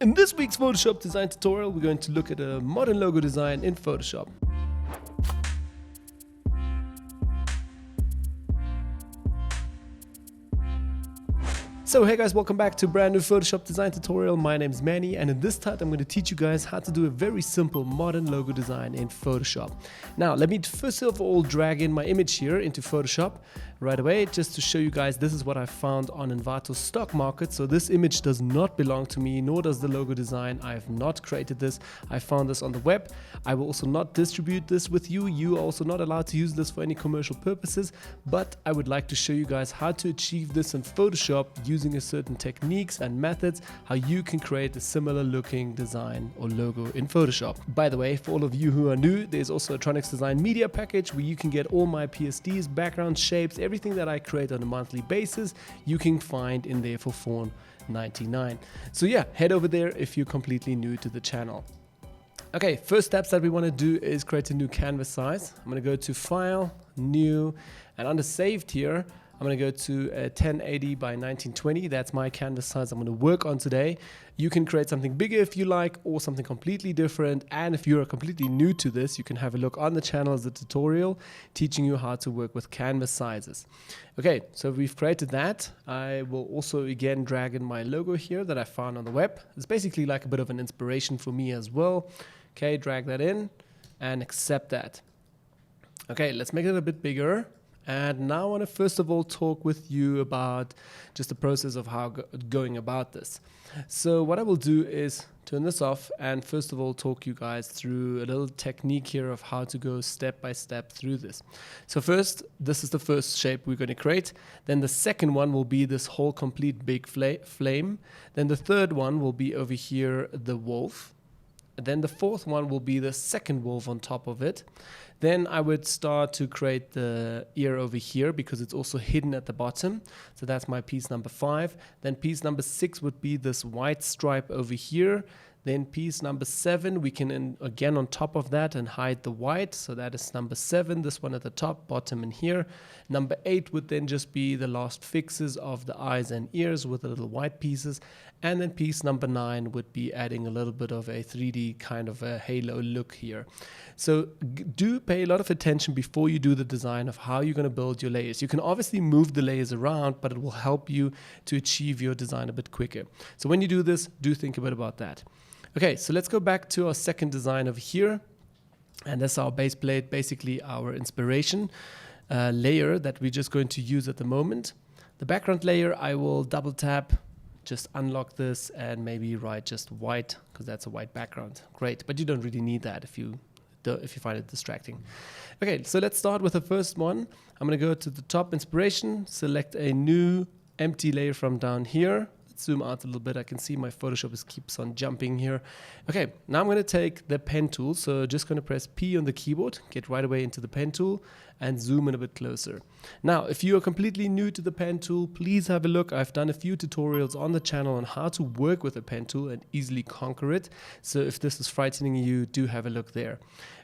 In this week's Photoshop design tutorial, we're going to look at a modern logo design in Photoshop. So hey guys, welcome back to a brand new Photoshop design tutorial. My name is Manny, and in this time I'm going to teach you guys how to do a very simple modern logo design in Photoshop. Now let me first of all drag in my image here into Photoshop right away, just to show you guys this is what I found on Envato's stock market. So this image does not belong to me, nor does the logo design. I have not created this. I found this on the web. I will also not distribute this with you. You are also not allowed to use this for any commercial purposes, but I would like to show you guys how to achieve this in Photoshop using a certain techniques and methods, how you can create a similar looking design or logo in Photoshop. By the way, for all of you who are new, there's also a Tronics Design Media package where you can get all my PSDs, background shapes, everything that I create on a monthly basis, you can find in there for $4.99. So yeah, head over there if you're completely new to the channel. Okay, first steps that we want to do is create a new canvas size. I'm going to go to File, New, and under Saved here, I'm going to go to 1080 by 1920. That's my canvas size I'm going to work on today. You can create something bigger if you like, or something completely different. And if you're completely new to this, you can have a look on the channel as a tutorial teaching you how to work with canvas sizes. Okay, so we've created that. I will also again drag in my logo here that I found on the web. It's basically like a bit of an inspiration for me as well. Okay, drag that in and accept that. Okay, let's make it a bit bigger. And now I want to first of all talk with you about just the process of how going about this. So what I will do is turn this off and first of all talk you guys through a little technique here of how to go step by step through this. So first, this is the first shape we're going to create. Then the second one will be this whole complete big flame. Then the third one will be over here, the wolf. Then the fourth one will be the second wolf on top of it. Then I would start to create the ear over here because it's also hidden at the bottom. So that's my piece number 5. Then piece number 6 would be this white stripe over here. Then piece number 7, we can again on top of that and hide the white. So that is number 7, this one at the top, bottom and here. Number 8 would then just be the last fixes of the eyes and ears with the little white pieces. And then piece number 9 would be adding a little bit of a 3D kind of a halo look here. So do pay a lot of attention before you do the design of how you're going to build your layers. You can obviously move the layers around, but it will help you to achieve your design a bit quicker. So when you do this, do think a bit about that. Okay, so let's go back to our second design over here. And that's our base plate, basically our inspiration layer that we're just going to use at the moment. The background layer, I will double tap, just unlock this and maybe write just white because that's a white background. Great, but you don't really need that if you find it distracting. Okay, so let's start with the first one. I'm going to go to the top inspiration, select a new empty layer from down here. Zoom out a little bit. I can see my Photoshop keeps on jumping here. Okay, now I'm going to take the pen tool. So just going to press P on the keyboard, get right away into the pen tool and zoom in a bit closer. Now, if you are completely new to the pen tool, please have a look. I've done a few tutorials on the channel on how to work with a pen tool and easily conquer it. So if this is frightening you, do have a look there.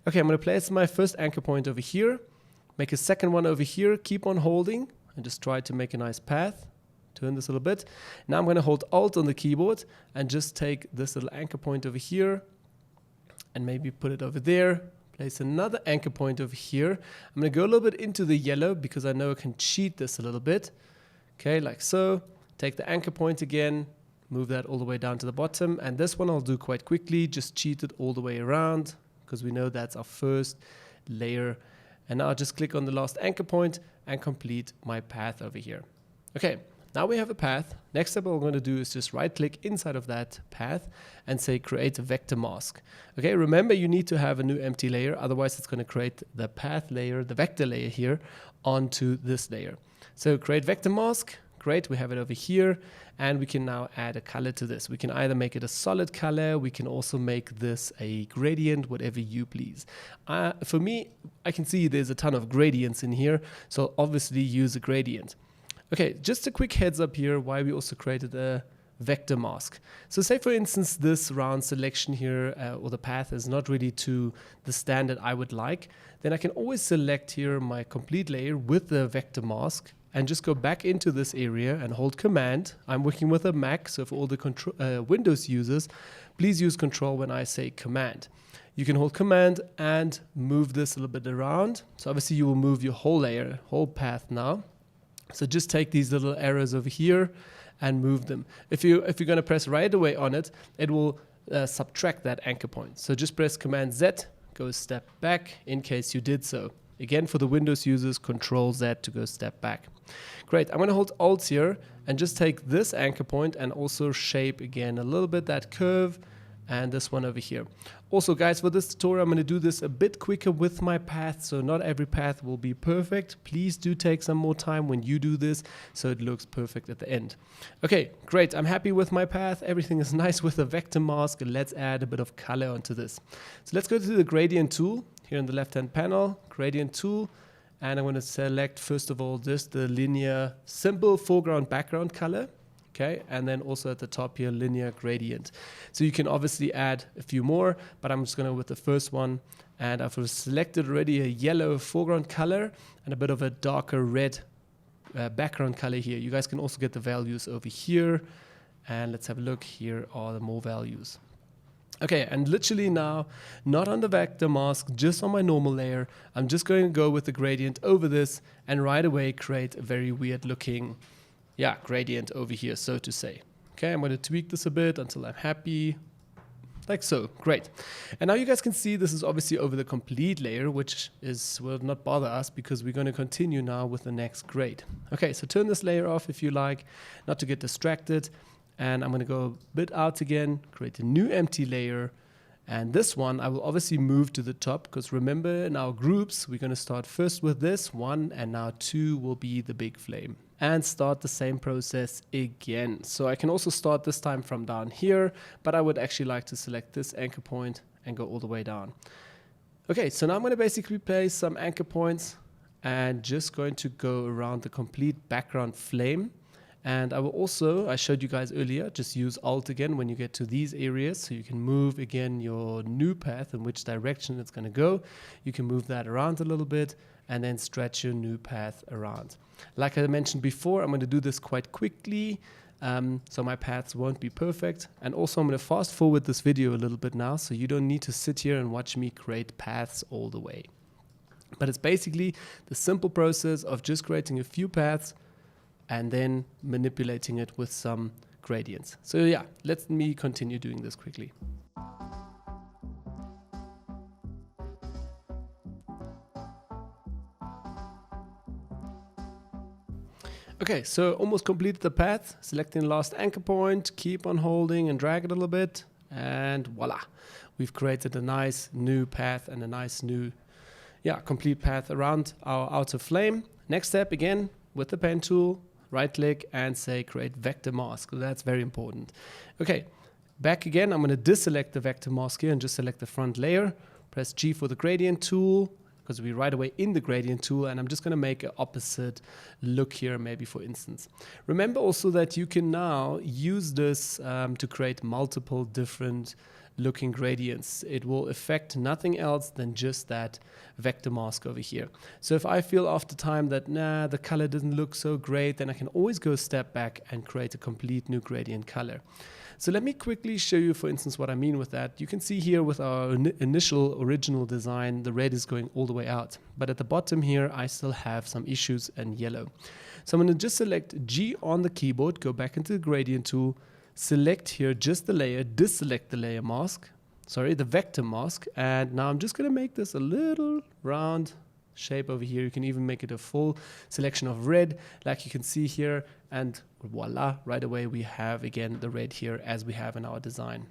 Okay, I'm going to place my first anchor point over here, make a second one over here, keep on holding and just try to make a nice path. Turn this a little bit. Now I'm going to hold Alt on the keyboard and just take this little anchor point over here and maybe put it over there. Place another anchor point over here. I'm going to go a little bit into the yellow because I know I can cheat this a little bit. Okay, like so. Take the anchor point again, move that all the way down to the bottom. And this one I'll do quite quickly, just cheat it all the way around because we know that's our first layer. And now I'll just click on the last anchor point and complete my path over here. Okay. Now we have a path. Next step what we're going to do is just right click inside of that path and say create a vector mask. Okay, remember you need to have a new empty layer, otherwise it's going to create the path layer, the vector layer here onto this layer. So create vector mask, great, we have it over here and we can now add a color to this. We can either make it a solid color, we can also make this a gradient, whatever you please. For me, I can see there's a ton of gradients in here, so obviously use a gradient. Okay, just a quick heads up here why we also created a vector mask. So say for instance this round selection here or the path is not really to the standard I would like, then I can always select here my complete layer with the vector mask and just go back into this area and hold Command. I'm working with a Mac, so for all the Windows users, please use Control when I say Command. You can hold Command and move this a little bit around. So obviously you will move your whole layer, whole path now. So just take these little arrows over here and move them. If you're going to press right away on it, it will subtract that anchor point. So just press Command Z, go a step back in case you did so. Again, for the Windows users, Control Z to go step back. Great, I'm gonna hold Alt here and just take this anchor point and also shape again a little bit that curve and this one over here. Also guys, for this tutorial, I'm gonna do this a bit quicker with my path, so not every path will be perfect. Please do take some more time when you do this so it looks perfect at the end. Okay, great, I'm happy with my path. Everything is nice with the vector mask. Let's add a bit of color onto this. So let's go to the gradient tool. Here in the left-hand panel, gradient tool, and I'm going to select first of all just the linear simple foreground background color, okay, and then also at the top here linear gradient. So you can obviously add a few more, but I'm just going to with the first one, and I've selected already a yellow foreground color and a bit of a darker red background color here. You guys can also get the values over here, and let's have a look. Here are the more values. Okay, and literally now, not on the vector mask, just on my normal layer, I'm just going to go with the gradient over this and right away create a very weird looking, gradient over here, so to say. Okay, I'm going to tweak this a bit until I'm happy, like so. Great. And now you guys can see this is obviously over the complete layer, which will not bother us because we're going to continue now with the next grade. Okay, so turn this layer off if you like, not to get distracted. And I'm going to go a bit out again, create a new empty layer. And this one I will obviously move to the top because remember in our groups, we're going to start first with this one and now 2 will be the big flame. And start the same process again. So I can also start this time from down here, but I would actually like to select this anchor point and go all the way down. Okay, so now I'm going to basically place some anchor points and just going to go around the complete background flame. And I will also, I showed you guys earlier, just use Alt again when you get to these areas so you can move again your new path in which direction it's going to go. You can move that around a little bit and then stretch your new path around. Like I mentioned before, I'm going to do this quite quickly so my paths won't be perfect. And also I'm going to fast forward this video a little bit now so you don't need to sit here and watch me create paths all the way. But it's basically the simple process of just creating a few paths and then manipulating it with some gradients. So yeah, let me continue doing this quickly. Okay, so almost completed the path, selecting the last anchor point, keep on holding and drag it a little bit, and voila, we've created a nice new path and a nice new, complete path around our outer flame. Next step, again, with the pen tool, right click and say create vector mask. That's very important. Okay, back again, I'm going to deselect the vector mask here and just select the front layer. Press G for the gradient tool because we're right away in the gradient tool, and I'm just going to make an opposite look here, maybe for instance. Remember also that you can now use this to create multiple different looking gradients. It will affect nothing else than just that vector mask over here. So if I feel after time that the color doesn't look so great, then I can always go a step back and create a complete new gradient color. So let me quickly show you, for instance, what I mean with that. You can see here with our initial original design, the red is going all the way out. But at the bottom here, I still have some issues in yellow. So I'm going to just select G on the keyboard, go back into the gradient tool, select here just the layer, deselect the layer mask, the vector mask, and now I'm just going to make this a little round shape over here. You can even make it a full selection of red like you can see here, and voila, right away we have again the red here as we have in our design.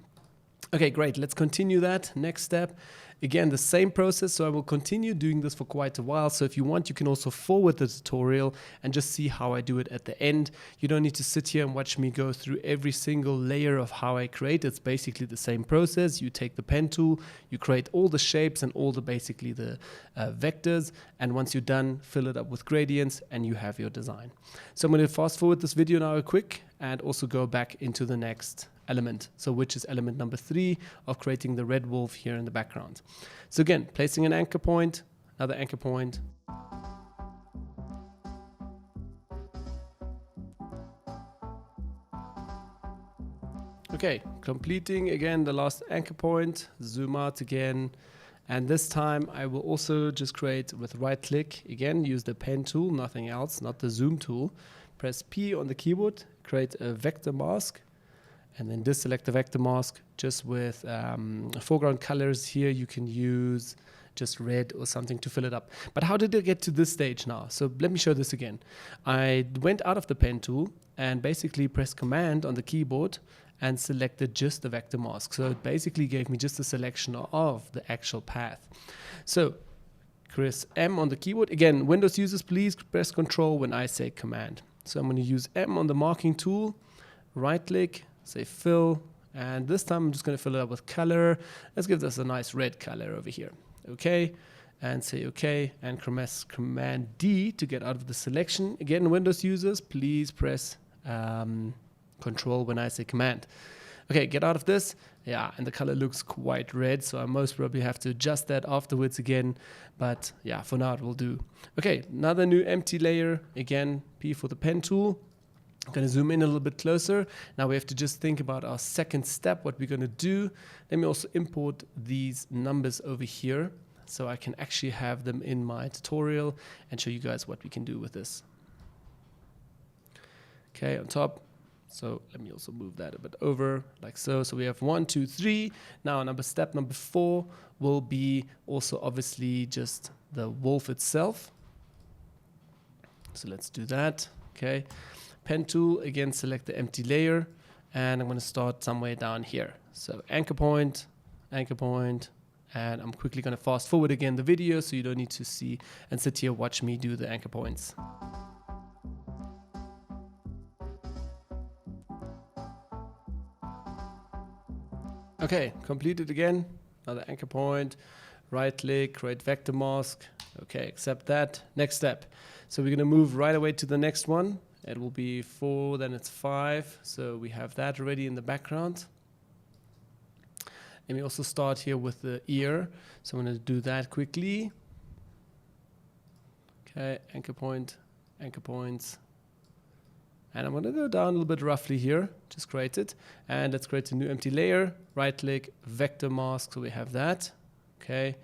Okay, great, let's continue that. Next step, again the same process, so I will continue doing this for quite a while. So if you want, you can also forward the tutorial and just see how I do it at the end. You don't need to sit here and watch me go through every single layer of how I create. It's basically the same process. You take the pen tool, you create all the shapes and all the basically the vectors, and once you're done, fill it up with gradients and you have your design. So I'm going to fast forward this video now quick and also go back into the next element, so which is element number 3 of creating the red wolf here in the background. So again, placing an anchor point, another anchor point, Okay, completing again the last anchor point, zoom out again. And this time I will also just create with right click, again, use the pen tool, nothing else, not the zoom tool. Press P on the keyboard, create a vector mask, and then deselect the vector mask just with foreground colors. Here you can use just red or something to fill it up. But how did I get to this stage now? So let me show this again. I went out of the pen tool and basically pressed Command on the keyboard and selected just the vector mask. So it basically gave me just a selection of the actual path. So press M on the keyboard. Again, Windows users, please press Control when I say Command. So I'm going to use M on the marking tool, right click, say fill, and this time I'm just going to fill it up with color. Let's give this a nice red color over here. Okay, and say OK, and press Command D to get out of the selection. Again, Windows users, please press Control when I say Command. Okay, get out of this. Yeah, and the color looks quite red, so I most probably have to adjust that afterwards again. But yeah, for now it will do. Okay, another new empty layer. Again, P for the pen tool. I'm going to zoom in a little bit closer. Now we have to just think about our second step, what we're going to do. Let me also import these numbers over here so I can actually have them in my tutorial and show you guys what we can do with this. Okay, on top. So let me also move that a bit over like so. So we have 1, 2, 3. Now step number 4 will be also obviously just the wolf itself. So let's do that. Okay. Pen tool, again, select the empty layer, and I'm going to start somewhere down here. So anchor point, and I'm quickly going to fast forward again the video so you don't need to see and sit here watch me do the anchor points. Okay, completed again, another anchor point, right click, create vector mask. Okay, accept that. Next step. So we're going to move right away to the next one. It will be 4, then it's 5. So we have that already in the background. Let me also start here with the ear. So I'm going to do that quickly. Okay, anchor point, anchor points. And I'm going to go down a little bit roughly here, just create it. And let's create a new empty layer, right click, vector mask, so we have that. Okay,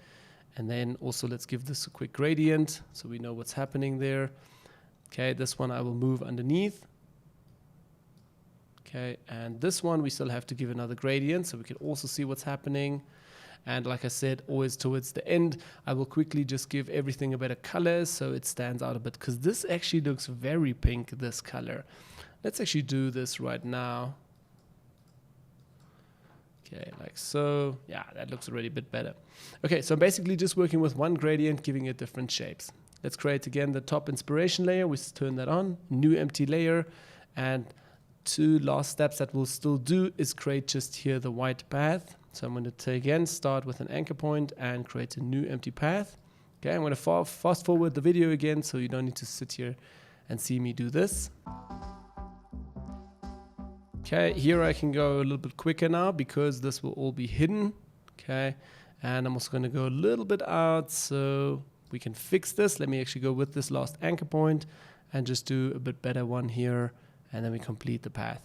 and then also let's give this a quick gradient so we know what's happening there. Okay, this one I will move underneath. Okay, and this one we still have to give another gradient so we can also see what's happening. And like I said, always towards the end, I will quickly just give everything a better color so it stands out a bit, because this actually looks very pink, this color. Let's actually do this right now. Okay, like so. Yeah, that looks already a bit better. Okay, so I'm basically just working with one gradient, giving it different shapes. Let's create again the top inspiration layer. We turn that on, new empty layer, and 2 last steps that we'll still do is create just here the white path. So I'm going to again start with an anchor point and create a new empty path. Okay, I'm going to fast forward the video again so you don't need to sit here and see me do this. Okay, here I can go a little bit quicker now because this will all be hidden. Okay, and I'm also going to go a little bit out so we can fix this. Let me actually go with this last anchor point and just do a bit better one here, and then we complete the path.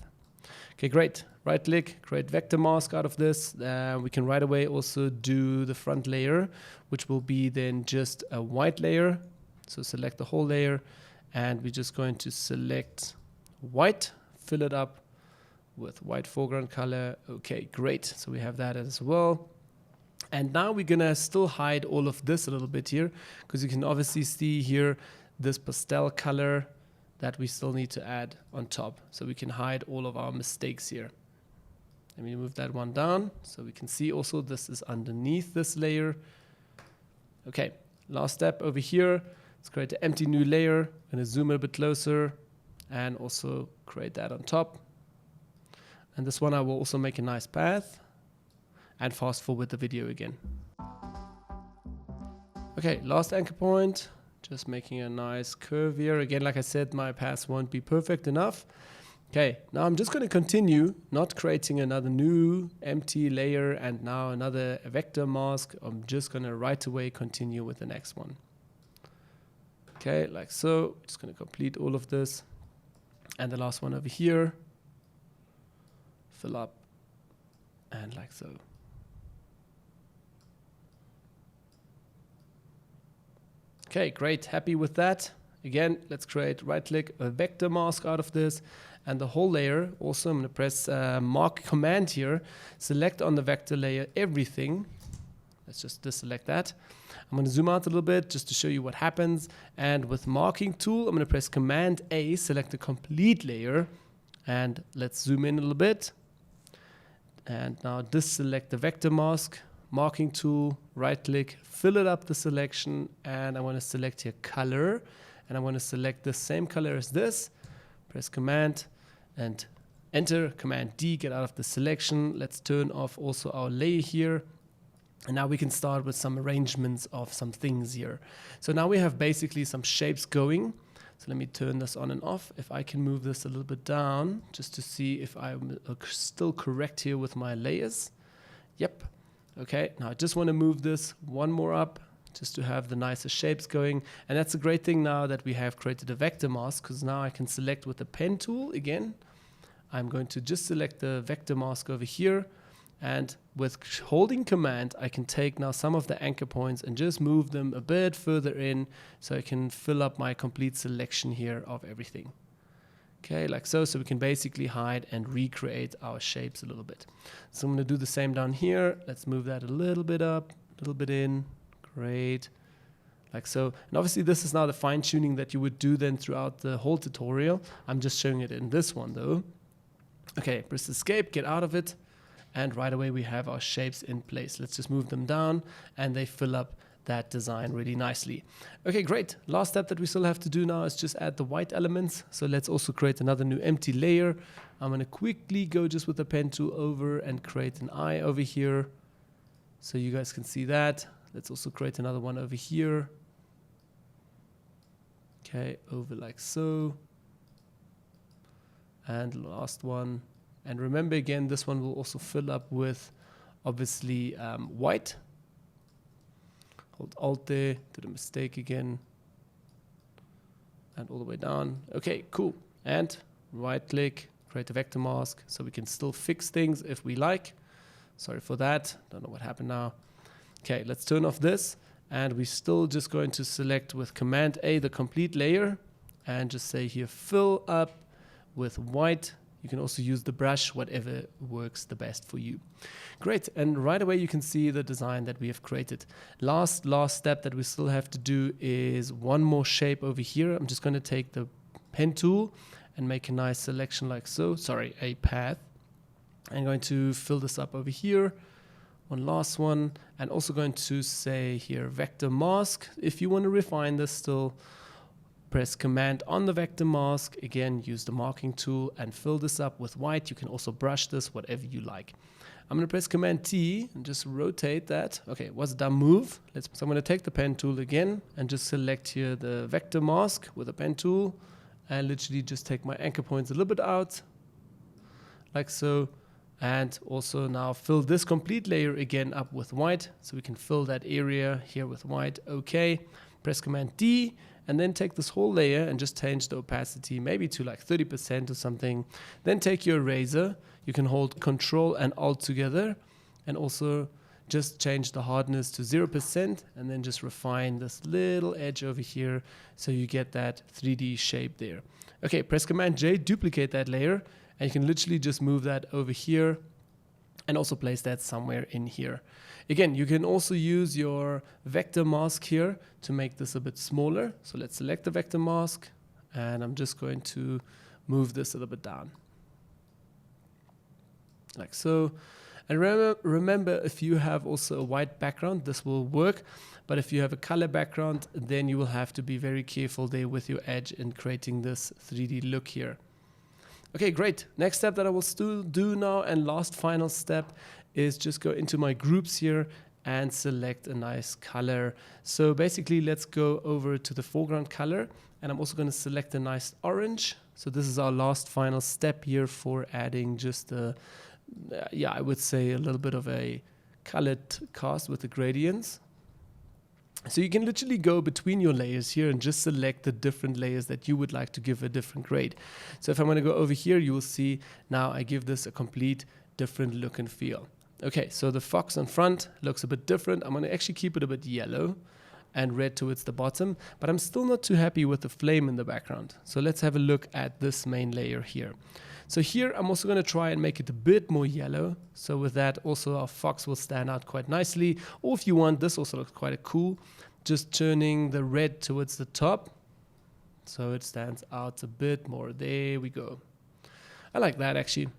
Okay, great. Right click, create vector mask out of this. We can right away also do the front layer, which will be then just a white layer. So select the whole layer, and we're just going to select white, fill it up with white foreground color. Okay, great. So we have that as well. And now we're gonna still hide all of this a little bit here, because you can obviously see here this pastel color that we still need to add on top. So we can hide all of our mistakes here. Let me move that one down so we can see also this is underneath this layer. Okay, last step over here. Let's create an empty new layer. I'm gonna zoom a bit closer and also create that on top. And this one I will also make a nice path and fast forward the video again. Okay, last anchor point. Just making a nice curve here. Again, like I said, my paths won't be perfect enough. Okay, now I'm just going to continue, not creating another new empty layer and now another vector mask. I'm just going to right away continue with the next one. Okay, like so. Just going to complete all of this. And the last one over here. Fill up and like so. Okay, great, happy with that. Again, let's create, right click, a vector mask out of this, and the whole layer. Also, I'm going to press mark command here, select on the vector layer everything. Let's just deselect that. I'm going to zoom out a little bit just to show you what happens. And with marking tool, I'm going to press command A, select the complete layer, and let's zoom in a little bit. And now deselect the vector mask, marking tool, right click, fill it up the selection, and I want to select here color, and I want to select the same color as this. Press command and enter, command D, get out of the selection. Let's turn off also our layer here. And now we can start with some arrangements of some things here. So now we have basically some shapes going. So let me turn this on and off. If I can move this a little bit down just to see if I'm still correct here with my layers. Yep. Okay, now I just want to move this one more up just to have the nicer shapes going. And that's a great thing now that we have created a vector mask, because now I can select with the pen tool again. I'm going to just select the vector mask over here. And with holding command, I can take now some of the anchor points and just move them a bit further in so I can fill up my complete selection here of everything. Okay, like so. So we can basically hide and recreate our shapes a little bit. So I'm going to do the same down here. Let's move that a little bit up, a little bit in. Great. Like so. And obviously this is now the fine tuning that you would do then throughout the whole tutorial. I'm just showing it in this one though. Okay, press escape, get out of it. And right away we have our shapes in place. Let's just move them down and they fill up that design really nicely. Okay, great. Last step that we still have to do now is just add the white elements. So let's also create another new empty layer. I'm going to quickly go just with the pen tool over and create an eye over here so you guys can see that. Let's also create another one over here. Okay, over like so. And last one. And remember again, this one will also fill up with obviously white. Hold Alt there, did a mistake again. And all the way down. Okay, cool. And right click, create a vector mask so we can still fix things if we like. Sorry for that, don't know what happened now. Okay, let's turn off this. And we're still just going to select with command A the complete layer and just say here fill up with white. You can also use the brush, whatever works the best for you. Great, and right away you can see the design that we have created. Last step that we still have to do is one more shape over here. I'm just going to take the pen tool and make a nice selection like so. Sorry, a path. I'm going to fill this up over here. One last one, and also going to say here vector mask. If you want to refine this still, press command on the vector mask. Again, use the marking tool and fill this up with white. You can also brush this, whatever you like. I'm going to press command T and just rotate that. Okay, what's a dumb move? So I'm going to take the pen tool again and just select here the vector mask with the pen tool and literally just take my anchor points a little bit out like so. And also now fill this complete layer again up with white. So we can fill that area here with white. Okay, press command D. And then take this whole layer and just change the opacity maybe to like 30% or something. Then take your eraser. You can hold Control and Alt together and also just change the hardness to 0% and then just refine this little edge over here so you get that 3D shape there. Okay, press Command J, duplicate that layer, and you can literally just move that over here and also place that somewhere in here. Again, you can also use your vector mask here to make this a bit smaller. So let's select the vector mask and I'm just going to move this a little bit down. Like so. And remember, if you have also a white background, this will work. But if you have a color background, then you will have to be very careful there with your edge in creating this 3D look here. Okay, great. Next step that I will still do now, and last final step, is just go into my groups here and select a nice color. So basically, let's go over to the foreground color, and I'm also going to select a nice orange. So this is our last final step here for adding just a, yeah, I would say a little bit of a colored cast with the gradients. So you can literally go between your layers here and just select the different layers that you would like to give a different grade. So if I'm going to go over here, you will see now I give this a complete different look and feel. Okay, so the fox on front looks a bit different. I'm going to actually keep it a bit yellow and red towards the bottom, but I'm still not too happy with the flame in the background. So let's have a look at this main layer here. So here I'm also going to try and make it a bit more yellow. So with that also our fox will stand out quite nicely. Or if you want, this also looks quite cool. Just turning the red towards the top so it stands out a bit more. There we go. I like that actually.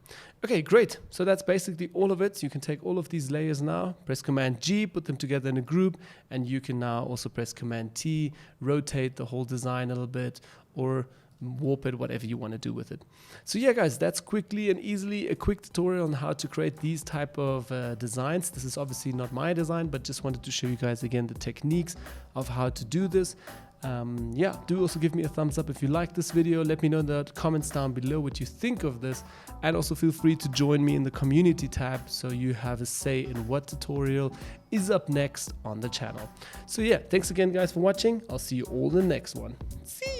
Okay, great. So that's basically all of it. You can take all of these layers now, press Command G, put them together in a group, and you can now also press Command T, rotate the whole design a little bit, or warp it, whatever you want to do with it. So yeah, guys, that's quickly and easily a quick tutorial on how to create these type of designs. This is obviously not my design, but just wanted to show you guys again the techniques of how to do this. Yeah, do also give me a thumbs up if you like this video. Let me know in the comments down below what you think of this, and also feel free to join me in the community tab so you have a say in what tutorial is up next on the channel. So yeah, thanks again guys for watching. I'll see you all in the next one. See